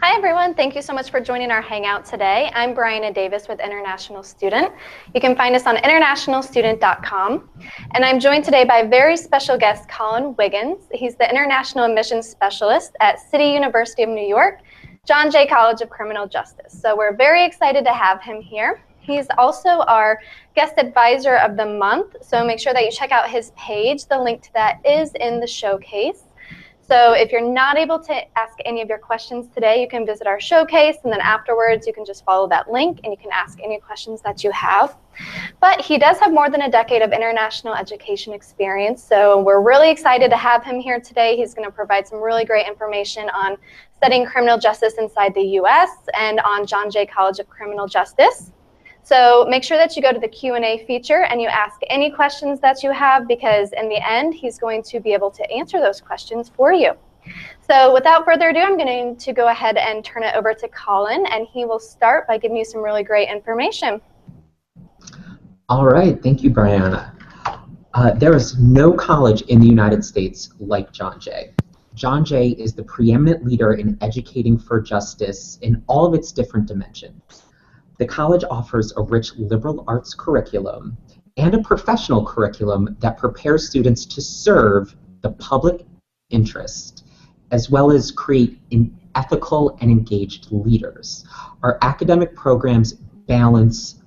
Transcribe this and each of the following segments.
Hi everyone, thank you so much for joining our Hangout today. I'm Brianna Davis with International Student. You can find us on internationalstudent.com. And I'm joined today by a very special guest, Colin Wiggins. He's the International Admissions Specialist at City University of New York, John Jay College of Criminal Justice. So we're very excited to have him here. He's also our guest advisor of the month, so make sure that you check out his page. The link to that is in the showcase. So if you're not able to ask any of your questions today, you can visit our showcase, and then afterwards you can just follow that link and you can ask any questions that you have. But he does have more than a decade of international education experience, so we're really excited to have him here today. He's going to provide some really great information on studying criminal justice inside the US and on John Jay College of Criminal Justice. So make sure that you go to the Q&A feature and you ask any questions that you have, because in the end, he's going to be able to answer those questions for you. So without further ado, I'm going to go ahead and turn it over to Colin, and he will start by giving you some really great information. All right, thank you, Brianna. There is no college in the United States like John Jay. John Jay is the preeminent leader in educating for justice in all of its different dimensions. The college offers a rich liberal arts curriculum and a professional curriculum that prepares students to serve the public interest, as well as create ethical and engaged leaders. Our academic programs balance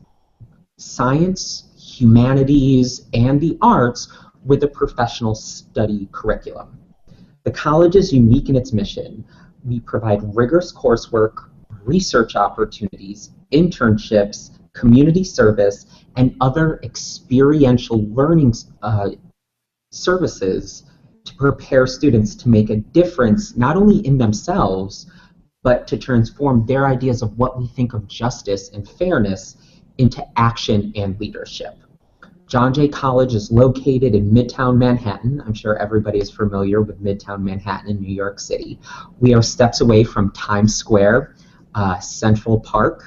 science, humanities, and the arts with a professional study curriculum. The college is unique in its mission. We provide rigorous coursework, research opportunities, internships, community service, and other experiential learning services to prepare students to make a difference not only in themselves, but to transform their ideas of what we think of justice and fairness into action and leadership. John Jay College is located in Midtown Manhattan. I'm sure everybody is familiar with Midtown Manhattan in New York City. We are steps away from Times Square, Central Park,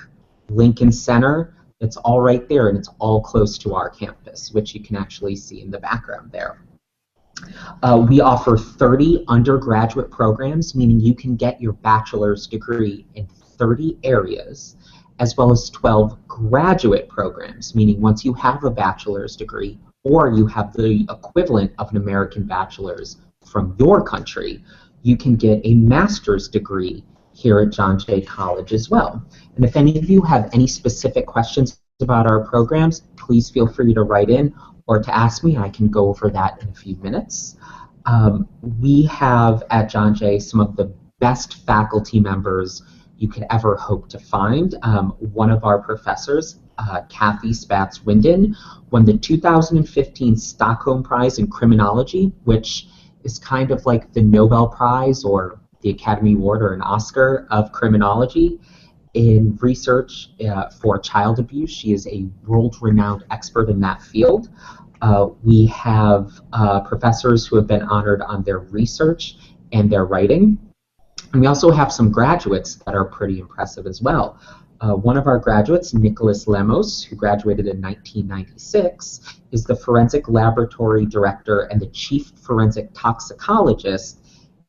Lincoln Center. It's all right there, and it's all close to our campus, which you can actually see in the background there. We offer 30 undergraduate programs, meaning you can get your bachelor's degree in 30 areas, as well as 12 graduate programs, meaning once you have a bachelor's degree or you have the equivalent of an American bachelor's from your country, you can get a master's degree here at John Jay College as well. And if any of you have any specific questions about our programs, please feel free to write in or to ask me. I can go over that in a few minutes. We have at John Jay some of the best faculty members you could ever hope to find. One of our professors, Kathy Spatz-Winden, won the 2015 Stockholm Prize in Criminology, which is kind of like the Nobel Prize or the Academy Award or an Oscar of criminology in research for child abuse. She is a world-renowned expert in that field. We have professors who have been honored on their research and their writing. And we also have some graduates that are pretty impressive as well. One of our graduates, Nicholas Lemos, who graduated in 1996, is the forensic laboratory director and the chief forensic toxicologist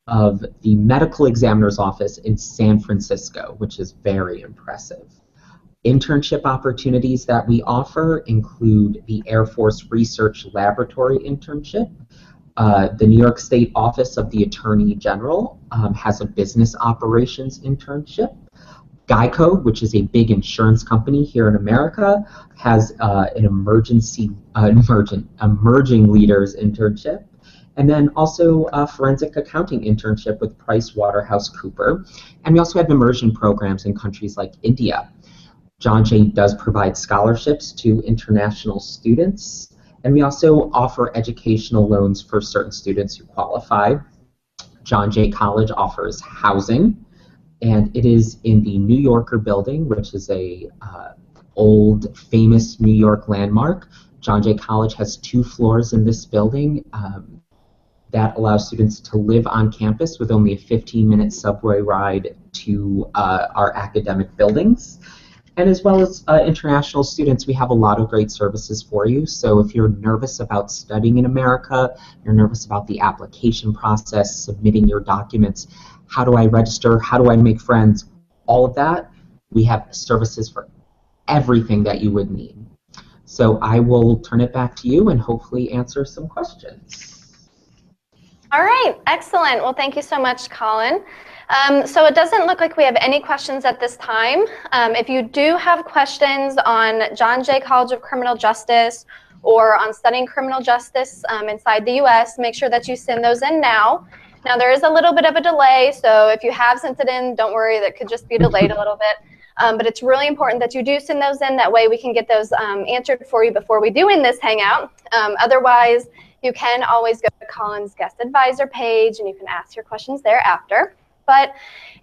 of the medical examiner's office in San Francisco, which is very impressive. Internship opportunities that we offer include the Air Force Research Laboratory internship. The New York State Office of the Attorney General has a business operations internship. Geico, which is a big insurance company here in America, has an emerging leaders internship. And then also a forensic accounting internship with PricewaterhouseCoopers. And we also have immersion programs in countries like India. John Jay does provide scholarships to international students. And we also offer educational loans for certain students who qualify. John Jay College offers housing, and it is in the New Yorker building, which is a old, famous New York landmark. John Jay College has 2 floors in this building. That allows students to live on campus with only a 15-minute subway ride to our academic buildings. And as well as international students, we have a lot of great services for you. So if you're nervous about studying in America, you're nervous about the application process, submitting your documents, how do I register, how do I make friends, all of that, we have services for everything that you would need. So I will turn it back to you and hopefully answer some questions. All right, excellent. Well, thank you so much, Colin. So it doesn't look like we have any questions at this time. If you do have questions on John Jay College of Criminal Justice or on studying criminal justice inside the U.S., make sure that you send those in now. Now, there is a little bit of a delay, so if you have sent it in, don't worry, that could just be delayed a little bit. But it's really important that you do send those in. That way we can get those answered for you before we do in this Hangout. Otherwise, you can always go to Colin's guest advisor page and you can ask your questions there after. But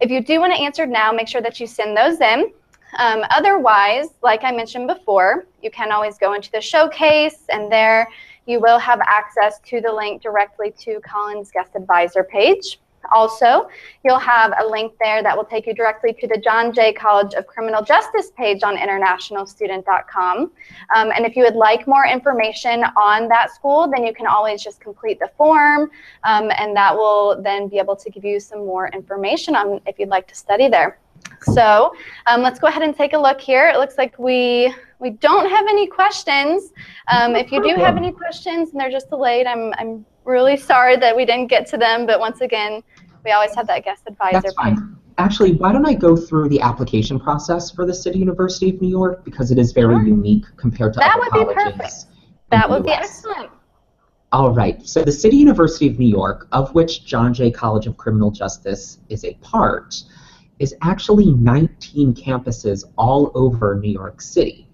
if you do want it answered now, make sure that you send those in. Otherwise, like I mentioned before, you can always go into the showcase, and there you will have access to the link directly to Colin's guest advisor page. Also, you'll have a link there that will take you directly to the John Jay College of Criminal Justice page on internationalstudent.com. And if you would like more information on that school, then you can always just complete the form, and that will then be able to give you some more information on if you'd like to study there. So let's go ahead and take a look here. It looks like we don't have any questions. If you do have any questions and they're just delayed, I'm really sorry that we didn't get to them, but once again, we always have that guest advisor. That's fine. Actually, why don't I go through the application process for the City University of New York, because it is very unique compared to other colleges. That would be perfect. That would be excellent. All right, so the City University of New York, of which John Jay College of Criminal Justice is a part, is actually 19 campuses all over New York City.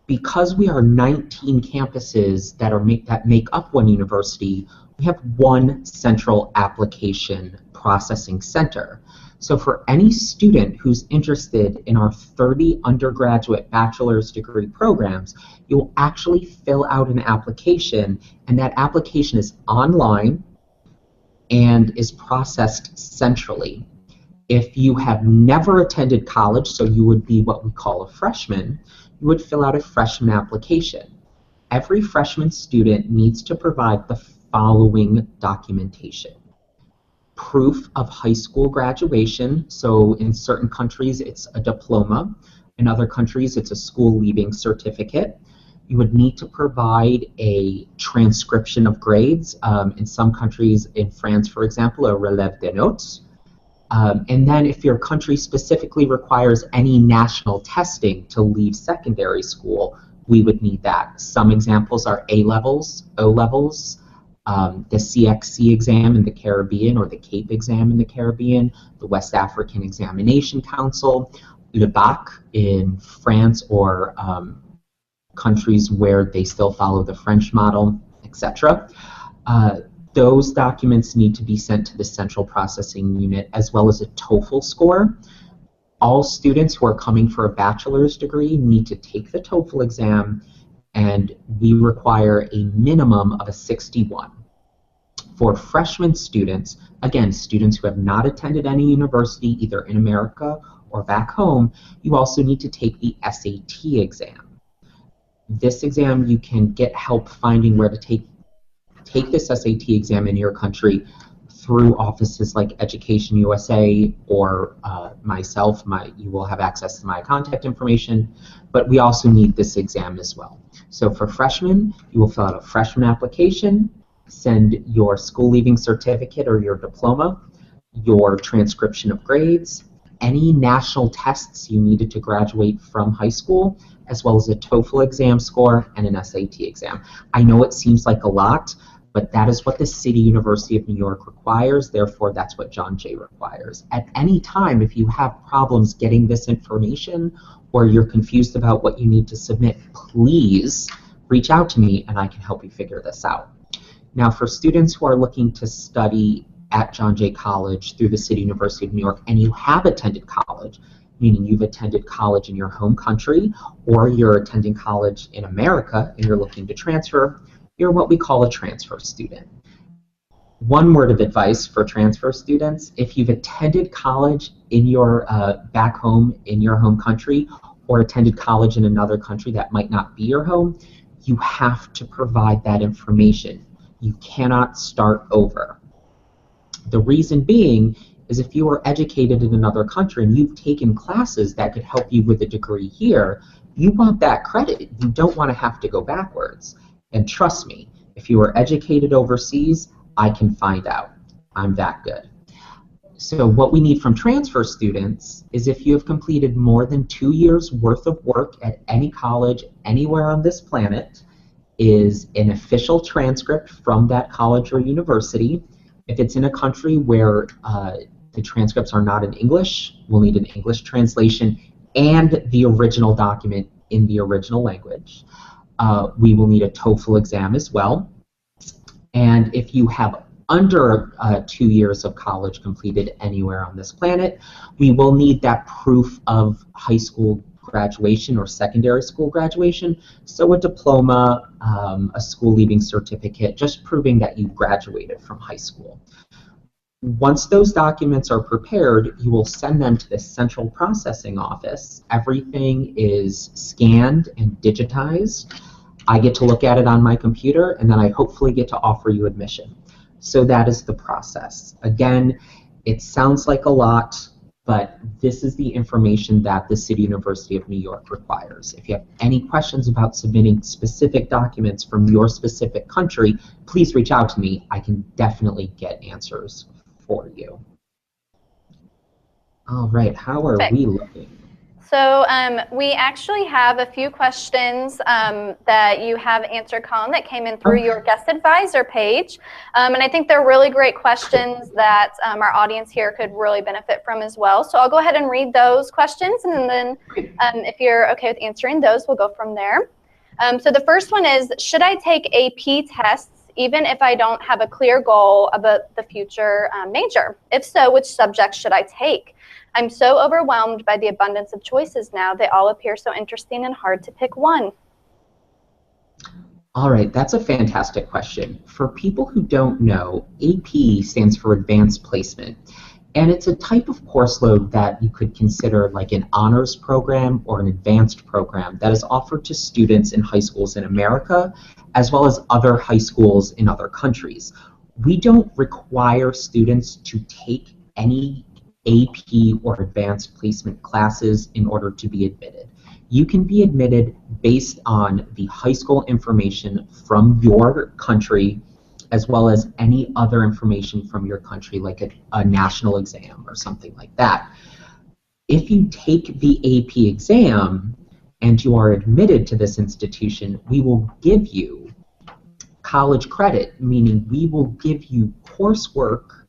Because we are 19 campuses that make up one university, we have one central application processing center. So for any student who's interested in our 30 undergraduate bachelor's degree programs, you'll actually fill out an application, and that application is online and is processed centrally. If you have never attended college, so you would be what we call a freshman, you would fill out a freshman application. Every freshman student needs to provide the following documentation: proof of high school graduation, so in certain countries it's a diploma, in other countries it's a school leaving certificate. You would need to provide a transcription of grades. In some countries, in France, for example, a relève des notes. And then if your country specifically requires any national testing to leave secondary school, we would need that. Some examples are A-levels, O-levels, the CXC exam in the Caribbean or the CAPE exam in the Caribbean, the West African Examination Council, le bac in France or countries where they still follow the French model, etc. Those documents need to be sent to the central processing unit as well as a TOEFL score. All students who are coming for a bachelor's degree need to take the TOEFL exam, and we require a minimum of a 61. For freshman students, again, students who have not attended any university either in America or back home, you also need to take the SAT exam. This exam, you can get help finding where to take this SAT exam in your country through offices like Education USA or myself. You will have access to my contact information, but we also need this exam as well. So for freshmen, you will fill out a freshman application, send your school leaving certificate or your diploma, your transcription of grades, any national tests you needed to graduate from high school, as well as a TOEFL exam score and an SAT exam. I know it seems like a lot, but that is what the City University of New York requires, therefore that's what John Jay requires. At any time, if you have problems getting this information or you're confused about what you need to submit, please reach out to me and I can help you figure this out. Now for students who are looking to study at John Jay College through the City University of New York and you have attended college, meaning you've attended college in your home country or you're attending college in America and you're looking to transfer, you're what we call a transfer student. One word of advice for transfer students: if you've attended college in your back home in your home country or attended college in another country that might not be your home, you have to provide that information. You cannot start over. The reason being is if you were educated in another country and you've taken classes that could help you with a degree here, you want that credit. You don't want to have to go backwards. And trust me, if you were educated overseas, I can find out. I'm that good. So what we need from transfer students is if you have completed more than 2 years worth of work at any college anywhere on this planet, is an official transcript from that college or university. If it's in a country where the transcripts are not in English, we'll need an English translation and the original document in the original language. We will need a TOEFL exam as well. And if you have under 2 years of college completed anywhere on this planet, we will need that proof of high school graduation or secondary school graduation. So a diploma, a school leaving certificate, just proving that you graduated from high school. Once those documents are prepared, you will send them to the central processing office. Everything is scanned and digitized. I get to look at it on my computer, and then I hopefully get to offer you admission. So that is the process. Again, it sounds like a lot, but this is the information that the City University of New York requires. If you have any questions about submitting specific documents from your specific country, please reach out to me. I can definitely get answers for you. All right, how are we looking? So we actually have a few questions that you have answered, Colin, that came in through your guest advisor page. And I think they're really great questions that our audience here could really benefit from as well. So I'll go ahead and read those questions, and then if you're okay with answering those, we'll go from there. So the first one is, should I take AP tests even if I don't have a clear goal about the future major? If so, which subjects should I take? I'm so overwhelmed by the abundance of choices now. They all appear so interesting and hard to pick one. All right, that's a fantastic question. For people who don't know, AP stands for Advanced Placement. And it's a type of course load that you could consider like an honors program or an advanced program that is offered to students in high schools in America, as well as other high schools in other countries. We don't require students to take any AP or advanced placement classes in order to be admitted. You can be admitted based on the high school information from your country, as well as any other information from your country, like a national exam or something like that. If you take the AP exam and you are admitted to this institution, we will give you college credit, meaning we will give you coursework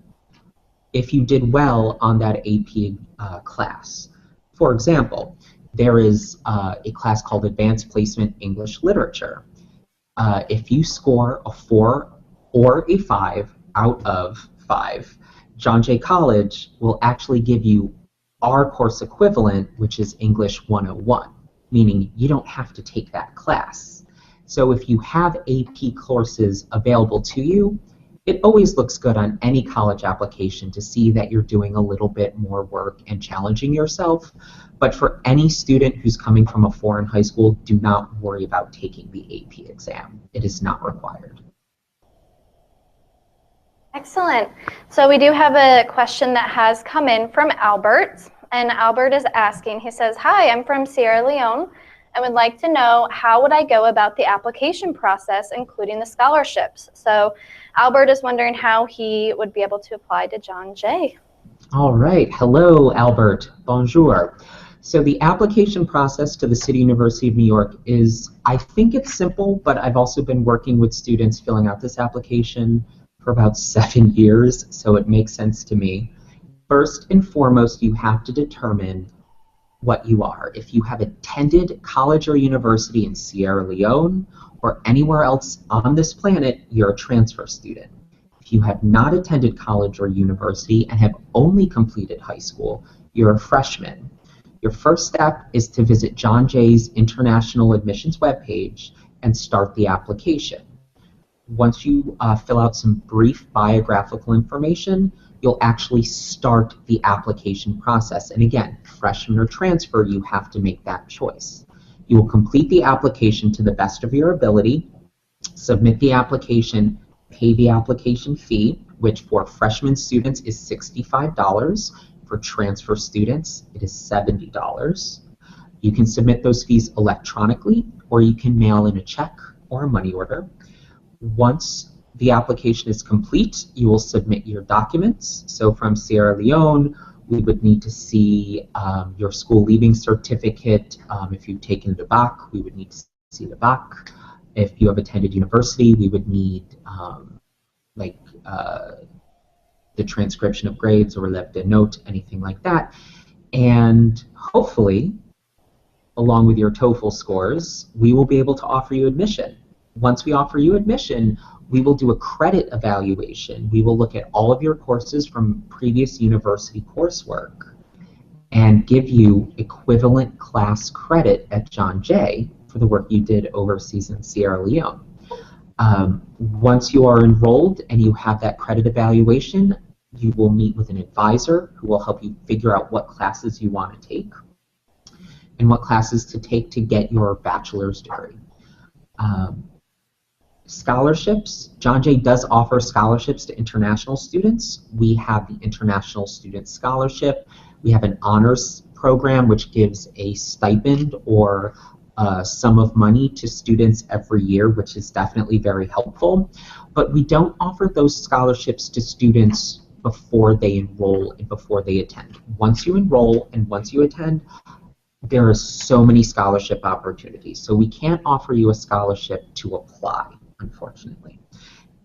if you did well on that AP class. For example, there is a class called Advanced Placement English Literature. If you score a 4 or a 5 out of 5, John Jay College will actually give you our course equivalent, which is English 101, meaning you don't have to take that class. So if you have AP courses available to you, it always looks good on any college application to see that you're doing a little bit more work and challenging yourself. But for any student who's coming from a foreign high school, do not worry about taking the AP exam. It is not required. Excellent. So we do have a question that has come in from Albert. And Albert is asking, he says, "Hi, I'm from Sierra Leone. I would like to know how would I go about the application process, including the scholarships." So Albert is wondering how he would be able to apply to John Jay. All right. Hello, Albert. Bonjour. So the application process to the City University of New York is, I think it's simple, but I've also been working with students filling out this application for about 7 years, so it makes sense to me. First and foremost, you have to determine what you are. If you have attended college or university in Sierra Leone or anywhere else on this planet, you're a transfer student. If you have not attended college or university and have only completed high school, you're a freshman. Your first step is to visit John Jay's International Admissions webpage and start the application. Once you fill out some brief biographical information, you'll actually start the application process. And again, freshman or transfer, you have to make that choice. You will complete the application to the best of your ability, submit the application, pay the application fee, which for freshman students is $65. For transfer students, it is $70. You can submit those fees electronically, or you can mail in a check or a money order. Once the application is complete, you will submit your documents. So from Sierra Leone, we would need to see your school leaving certificate. If you've taken the BAC, we would need to see the BAC. If you have attended university, we would need the transcription of grades or left a note, anything like that. And hopefully, along with your TOEFL scores, we will be able to offer you admission. Once we offer you admission, we will do a credit evaluation. We will look at all of your courses from previous university coursework and give you equivalent class credit at John Jay for the work you did overseas in Sierra Leone. Once you are enrolled and you have that credit evaluation, you will meet with an advisor who will help you figure out what classes you want to take and what classes to take to get your bachelor's degree. Scholarships. John Jay does offer scholarships to international students. We have the International Student Scholarship. We have an honors program which gives a stipend or sum of money to students every year, which is definitely very helpful. But we don't offer those scholarships to students before they enroll and before they attend. Once you enroll and once you attend, there are so many scholarship opportunities. So we can't offer you a scholarship to apply, unfortunately.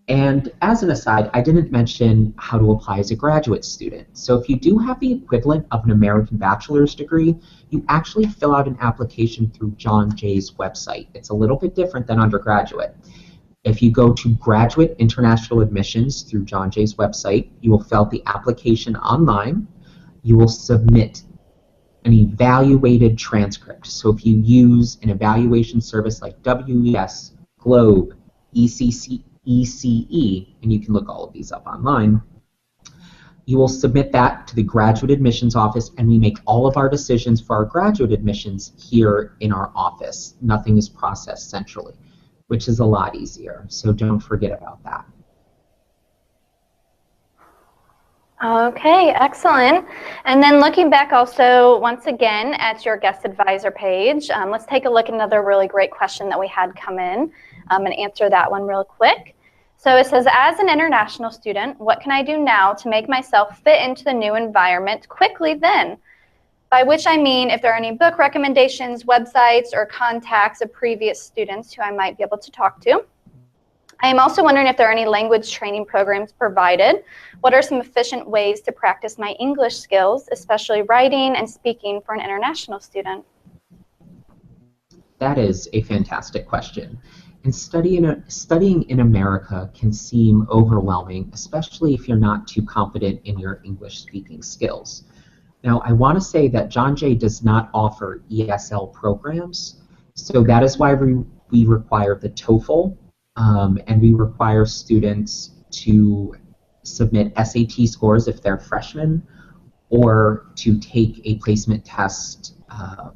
And as an aside, I didn't mention how to apply as a graduate student. So if you do have the equivalent of an American bachelor's degree, you actually fill out an application through John Jay's website. It's a little bit different than undergraduate. If you go to Graduate International Admissions through John Jay's website, you will fill out the application online. You will submit an evaluated transcript. So if you use an evaluation service like WES, Globe, ECE, and you can look all of these up online, you will submit that to the graduate admissions office, and we make all of our decisions for our graduate admissions here in our office. Nothing is processed centrally, which is a lot easier, so don't forget about that. Okay, excellent. And then looking back also, once again, at your guest advisor page, let's take a look at another really great question that we had come in and answer that one real quick. So it says, as an international student, what can I do now to make myself fit into the new environment quickly then? By which I mean if there are any book recommendations, websites, or contacts of previous students who I might be able to talk to. I am also wondering if there are any language training programs provided. What are some efficient ways to practice my English skills, especially writing and speaking for an international student? That is a fantastic question. And studying in America can seem overwhelming, especially if you're not too confident in your English speaking skills. Now, I want to say that John Jay does not offer ESL programs, so that is why we require the TOEFL, and we require students to submit SAT scores if they're freshmen, or to take a placement test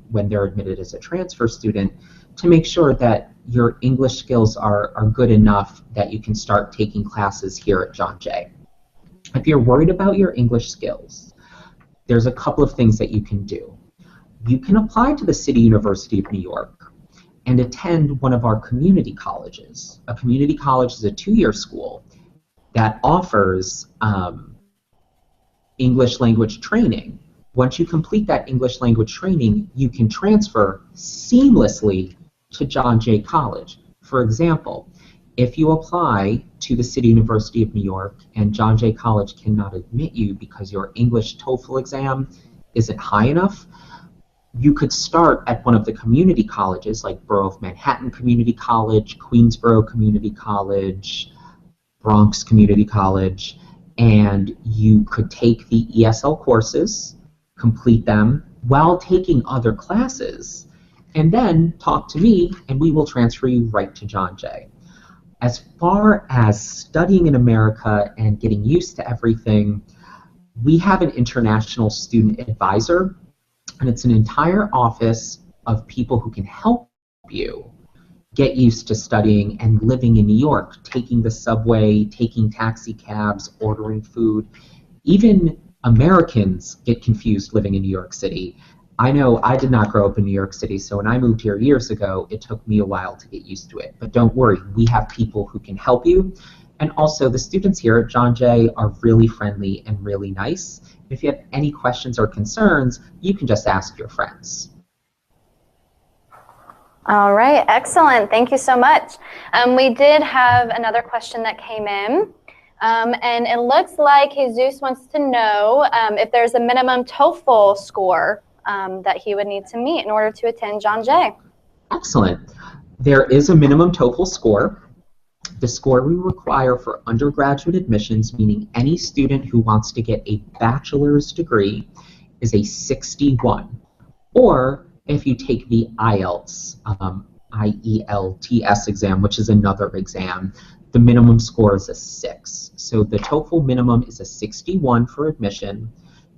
when they're admitted as a transfer student to make sure that your English skills are good enough that you can start taking classes here at John Jay. If you're worried about your English skills, there's a couple of things that you can do. You can apply to the City University of New York and attend one of our community colleges. A community college is a 2-year school that offers English language training. Once you complete that English language training, you can transfer seamlessly to John Jay College. For example, if you apply to the City University of New York and John Jay College cannot admit you because your English TOEFL exam isn't high enough, you could start at one of the community colleges like Borough of Manhattan Community College, Queensborough Community College, Bronx Community College, and you could take the ESL courses, complete them while taking other classes, and then talk to me and we will transfer you right to John Jay. As far as studying in America and getting used to everything, we have an international student advisor, and it's an entire office of people who can help you get used to studying and living in New York, taking the subway, taking taxi cabs, ordering food. Even Americans get confused living in New York City. I know I did not grow up in New York City, so when I moved here years ago, it took me a while to get used to it. But don't worry, we have people who can help you. And also, the students here at John Jay are really friendly and really nice. If you have any questions or concerns, you can just ask your friends. All right, excellent. Thank you so much. We did have another question that came in, and it looks like Jesus wants to know if there's a minimum TOEFL score that he would need to meet in order to attend John Jay. Excellent. There is a minimum TOEFL score. The score we require for undergraduate admissions, meaning any student who wants to get a bachelor's degree, is a 61. Or if you take the IELTS, IELTS exam, which is another exam, the minimum score is a 6. So the TOEFL minimum is a 61 for admission,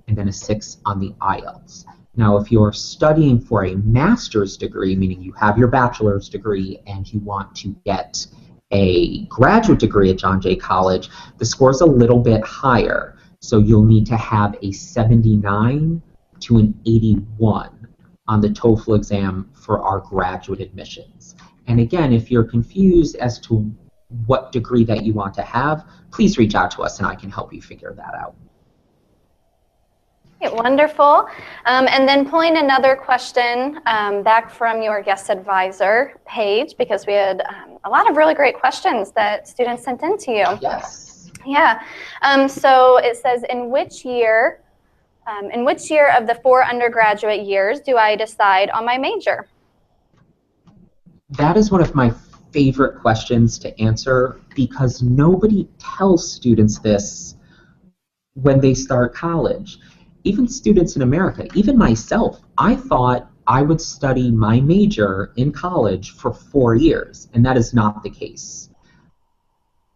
and then a 6 on the IELTS. Now, if you're studying for a master's degree, meaning you have your bachelor's degree and you want to get a graduate degree at John Jay College, the score is a little bit higher. So you'll need to have a 79 to an 81 on the TOEFL exam for our graduate admissions. And again, if you're confused as to what degree that you want to have, please reach out to us and I can help you figure that out. Okay, wonderful. And then pulling another question back from your guest advisor page, because we had a lot of really great questions that students sent in to you. Yes. Yeah. So it says, in which year of the 4 undergraduate years do I decide on my major? That is one of my favorite questions to answer because nobody tells students this when they start college. Even students in America, even myself, I thought I would study my major in college for 4 years, and that is not the case.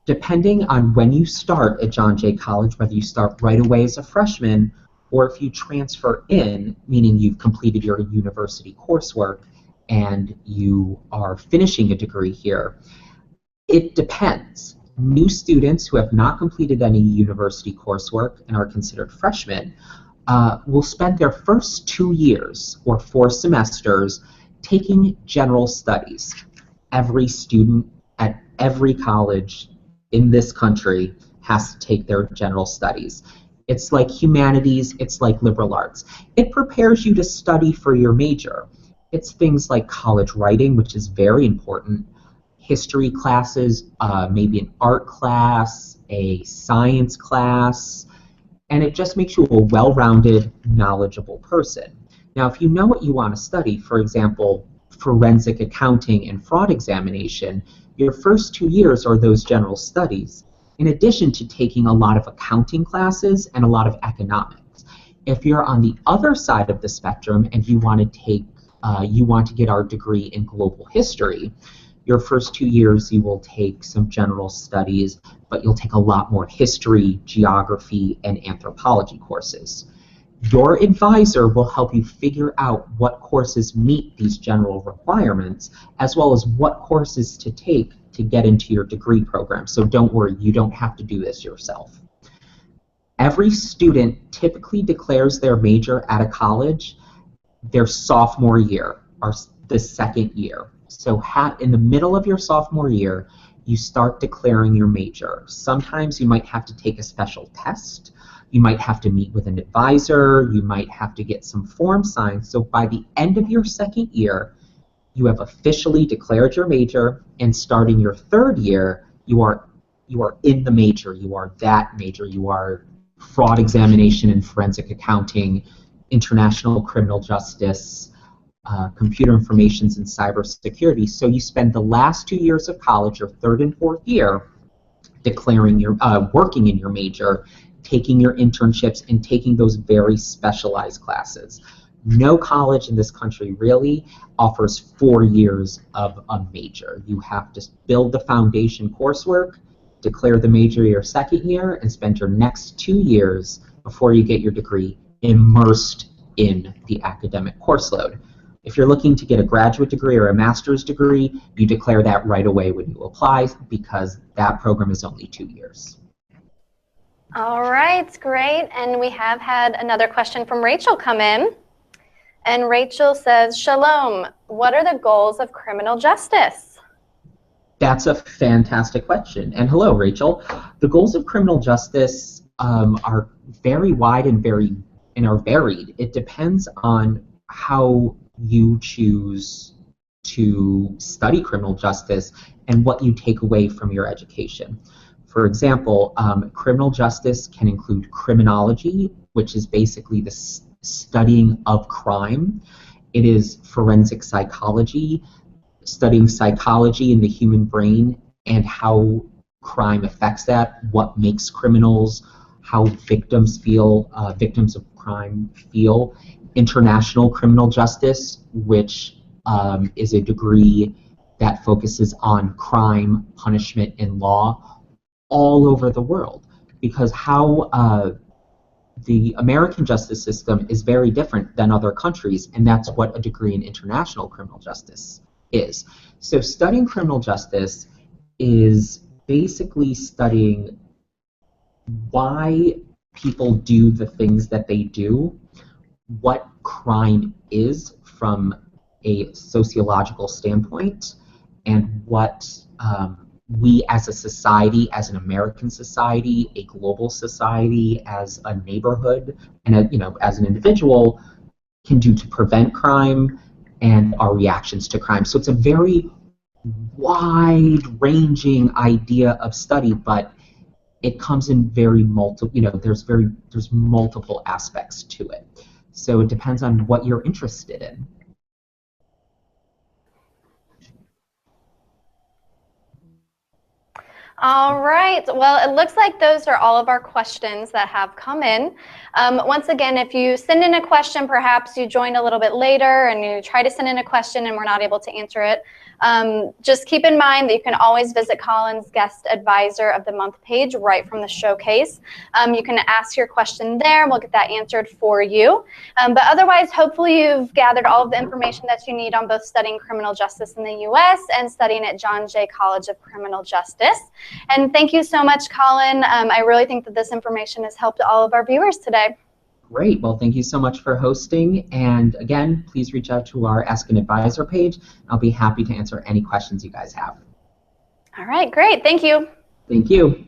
Depending on when you start at John Jay College, whether you start right away as a freshman or if you transfer in, meaning you've completed your university coursework and you are finishing a degree here, it depends. new students who have not completed any university coursework and are considered freshmen will spend their first 2 years or 4 semesters taking general studies. Every student at every college in this country has to take their general studies. It's like humanities, it's like liberal arts. It prepares you to study for your major. It's things like college writing, which is very important, history classes, maybe an art class, a science class, and it just makes you a well-rounded, knowledgeable person. Now, if you know what you want to study, for example, forensic accounting and fraud examination, your first 2 years are those general studies, in addition to taking a lot of accounting classes and a lot of economics. If you're on the other side of the spectrum and you want to get our degree in global history, your first 2 years you will take some general studies, but you'll take a lot more history, geography, and anthropology courses. Your advisor will help you figure out what courses meet these general requirements, as well as what courses to take to get into your degree program. So don't worry, you don't have to do this yourself. Every student typically declares their major at a college their sophomore year, or the second year. So in the middle of your sophomore year, you start declaring your major. Sometimes you might have to take a special test. You might have to meet with an advisor. You might have to get some forms signed. So by the end of your second year, you have officially declared your major, and starting your third year, you are in the major. You are that major. You are fraud examination and forensic accounting, international criminal justice, computer informations, and cybersecurity. So you spend the last 2 years of college, your third and fourth year, declaring your working in your major, taking your internships, and taking those very specialized classes. No college in this country really offers 4 years of a major. You have to build the foundation coursework, declare the major your second year, and spend your next 2 years before you get your degree immersed in the academic course load. If you're looking to get a graduate degree or a master's degree, you declare that right away when you apply, because that program is only 2 years. All right, great. And we have had another question from Rachel come in. And Rachel says, Shalom, what are the goals of criminal justice? That's a fantastic question. And hello, Rachel. The goals of criminal justice are very wide and are varied. It depends on how you choose to study criminal justice and what you take away from your education. For example, criminal justice can include criminology, which is basically the studying of crime. It is forensic psychology, studying psychology in the human brain and how crime affects that, what makes criminals, how victims of crime feel. International criminal justice, which is a degree that focuses on crime, punishment, and law all over the world, because how the American justice system is very different than other countries, and that's what a degree in international criminal justice is. So studying criminal justice is basically studying why people do the things that they do, what crime is from a sociological standpoint, and what we as a society, as an American society, a global society, as a neighborhood, and as an individual, can do to prevent crime and our reactions to crime. So it's a very wide-ranging idea of study, but it comes in very there's multiple aspects to it. So it depends on what you're interested in. All right. Well, it looks like those are all of our questions that have come in. Once again, if you send in a question, perhaps you joined a little bit later and you try to send in a question and we're not able to answer it, just keep in mind that you can always visit Colin's Guest Advisor of the Month page right from the showcase. You can ask your question there. We'll get that answered for you. But otherwise, hopefully you've gathered all of the information that you need on both studying criminal justice in the U.S. and studying at John Jay College of Criminal Justice. And thank you so much, Colin. I really think that this information has helped all of our viewers today. Great. Well, thank you so much for hosting. And again, please reach out to our Ask an Advisor page. I'll be happy to answer any questions you guys have. All right, great. Thank you. Thank you.